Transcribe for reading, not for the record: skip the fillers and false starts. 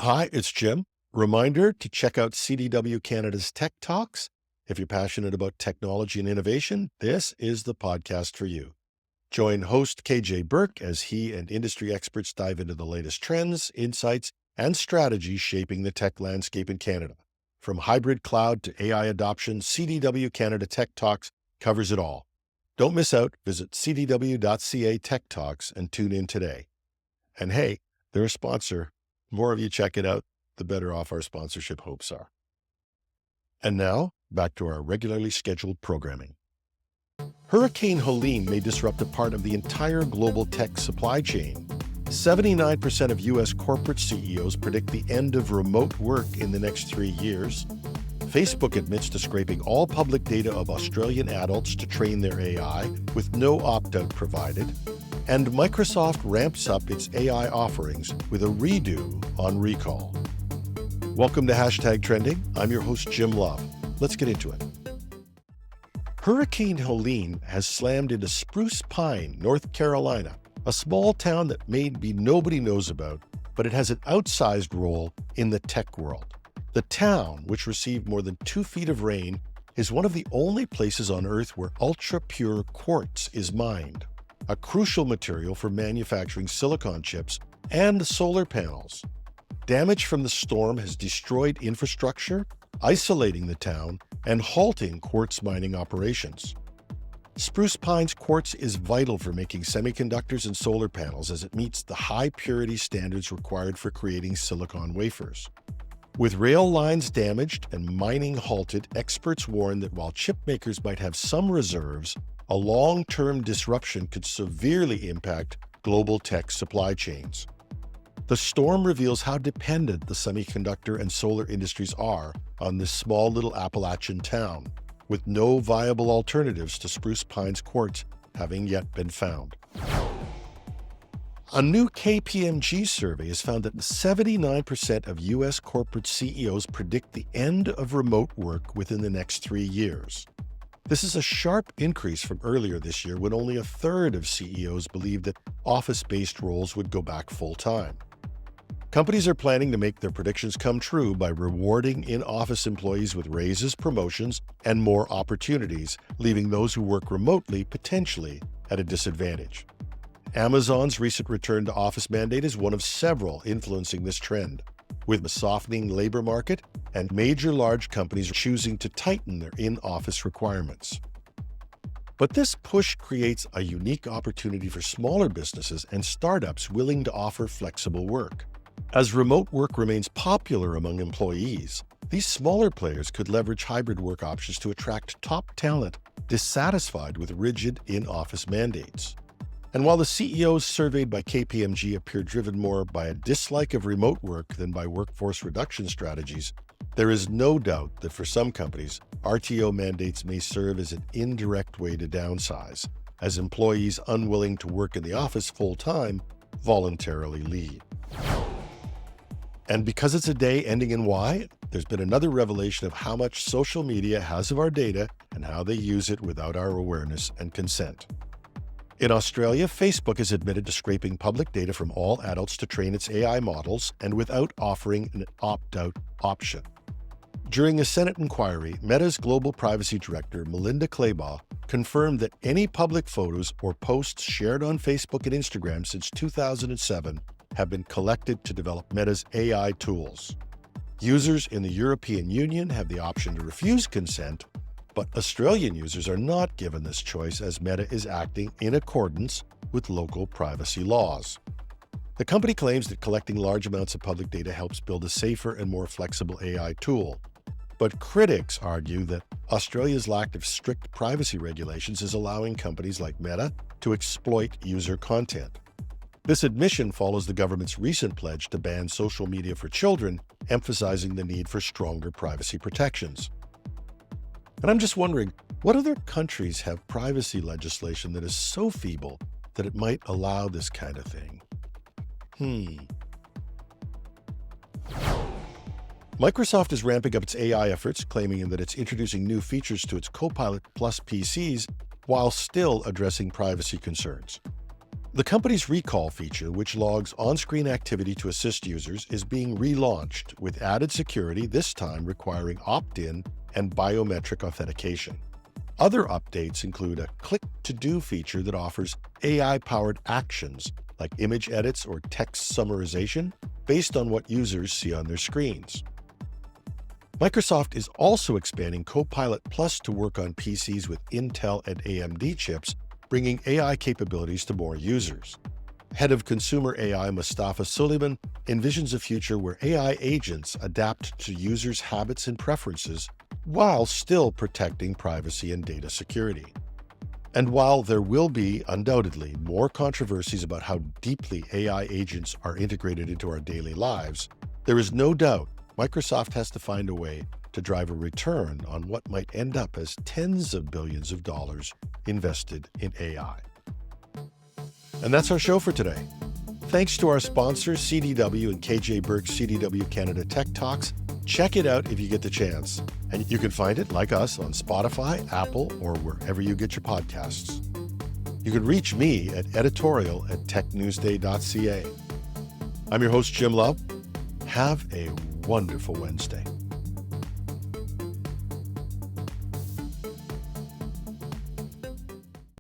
Hi, it's Jim. Reminder to check out CDW Canada's Tech Talks. If you're passionate about technology and innovation, this is the podcast for you. Join host KJ Burke as he and industry experts dive into the latest trends, insights, and strategies shaping the tech landscape in Canada. From hybrid cloud to AI adoption, CDW Canada Tech Talks covers it all. Don't miss out. Visit cdw.ca Tech Talks and tune in today. And hey, they're a sponsor. The more of you check it out, the better off our sponsorship hopes are. And now, back to our regularly scheduled programming. Hurricane Helene may disrupt a part of the entire global tech supply chain. 79% of U.S. corporate CEOs predict the end of remote work in the next 3 years. Facebook admits to scraping all public data of Australian adults to train their AI, with no opt-out provided. And Microsoft ramps up its AI offerings with a redo on Recall. Welcome to #Trending. I'm your host, Jim Love. Let's get into it. Hurricane Helene has slammed into Spruce Pine, North Carolina, a small town that maybe nobody knows about, but it has an outsized role in the tech world. The town, which received more than 2 feet of rain, is one of the only places on Earth where ultra-pure quartz is mined, a crucial material for manufacturing silicon chips and solar panels. Damage from the storm has destroyed infrastructure, isolating the town, and halting quartz mining operations. Spruce Pine's quartz is vital for making semiconductors and solar panels as it meets the high purity standards required for creating silicon wafers. With rail lines damaged and mining halted, experts warn that while chip makers might have some reserves, a long-term disruption could severely impact global tech supply chains. The storm reveals how dependent the semiconductor and solar industries are on this small little Appalachian town, with no viable alternatives to Spruce Pine's quartz having yet been found. A new KPMG survey has found that 79% of U.S. corporate CEOs predict the end of remote work within the next 3 years. This is a sharp increase from earlier this year when only a third of CEOs believed that office-based roles would go back full-time. Companies are planning to make their predictions come true by rewarding in-office employees with raises, promotions, and more opportunities, leaving those who work remotely potentially at a disadvantage. Amazon's recent return to office mandate is one of several influencing this trend, with a softening labor market and major large companies choosing to tighten their in-office requirements. But this push creates a unique opportunity for smaller businesses and startups willing to offer flexible work. As remote work remains popular among employees, these smaller players could leverage hybrid work options to attract top talent dissatisfied with rigid in-office mandates. And while the CEOs surveyed by KPMG appear driven more by a dislike of remote work than by workforce reduction strategies, there is no doubt that for some companies, RTO mandates may serve as an indirect way to downsize, as employees unwilling to work in the office full-time voluntarily leave. And because it's a day ending in Y, there's been another revelation of how much social media has of our data and how they use it without our awareness and consent. In Australia, Facebook has admitted to scraping public data from all adults to train its AI models and without offering an opt-out option. During a Senate inquiry, Meta's global privacy director, Melinda Claybaugh, confirmed that any public photos or posts shared on Facebook and Instagram since 2007 have been collected to develop Meta's AI tools. Users in the European Union have the option to refuse consent, but Australian users are not given this choice as Meta is acting in accordance with local privacy laws. The company claims that collecting large amounts of public data helps build a safer and more flexible AI tool. But critics argue that Australia's lack of strict privacy regulations is allowing companies like Meta to exploit user content. This admission follows the government's recent pledge to ban social media for children, emphasizing the need for stronger privacy protections. And I'm just wondering, what other countries have privacy legislation that is so feeble that it might allow this kind of thing? Microsoft is ramping up its AI efforts, claiming that it's introducing new features to its Copilot Plus PCs while still addressing privacy concerns. The company's recall feature, which logs on-screen activity to assist users, is being relaunched with added security, this time requiring opt-in and biometric authentication. Other updates include a click-to-do feature that offers AI-powered actions like image edits or text summarization based on what users see on their screens. Microsoft is also expanding Copilot Plus to work on PCs with Intel and AMD chips, bringing AI capabilities to more users. Head of Consumer AI Mustafa Suleyman envisions a future where AI agents adapt to users' habits and preferences while still protecting privacy and data security. And while there will be, undoubtedly, more controversies about how deeply AI agents are integrated into our daily lives, there is no doubt Microsoft has to find a way to drive a return on what might end up as tens of billions of dollars invested in AI. And that's our show for today. Thanks to our sponsors, CDW and KJ Burke's CDW Canada Tech Talks. Check it out if you get the chance. And you can find it, like us, on Spotify, Apple, or wherever you get your podcasts. You can reach me at editorial@technewsday.ca. I'm your host, Jim Love. Have a wonderful Wednesday.